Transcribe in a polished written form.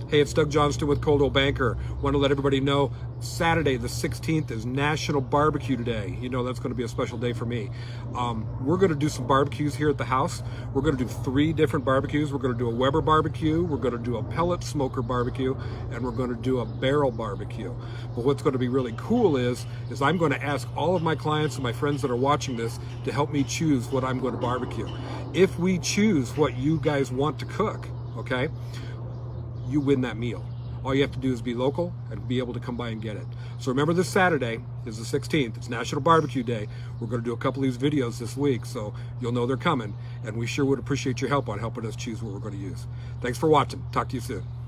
Hey, it's Doug Johnston with Coldwell Banker. Want to let everybody know Saturday the 16th is National Barbecue Day. You know that's going to be a special day for me. We're going to do some barbecues here at the house. We're going to do 3 different barbecues. We're going to do a Weber barbecue, we're going to do a pellet smoker barbecue, and we're going to do a barrel barbecue. But what's going to be really cool is I'm going to ask all of my clients and my friends that are watching this to help me choose what I'm going to barbecue. If we choose what you guys want to cook, okay, you win that meal. All you have to do is be local and be able to come by and get it. So remember, this Saturday is the 16th. It's National Barbecue Day. We're going to do a couple of these videos this week, so you'll know they're coming. And we sure would appreciate your help on helping us choose what we're going to use. Thanks for watching. Talk to you soon.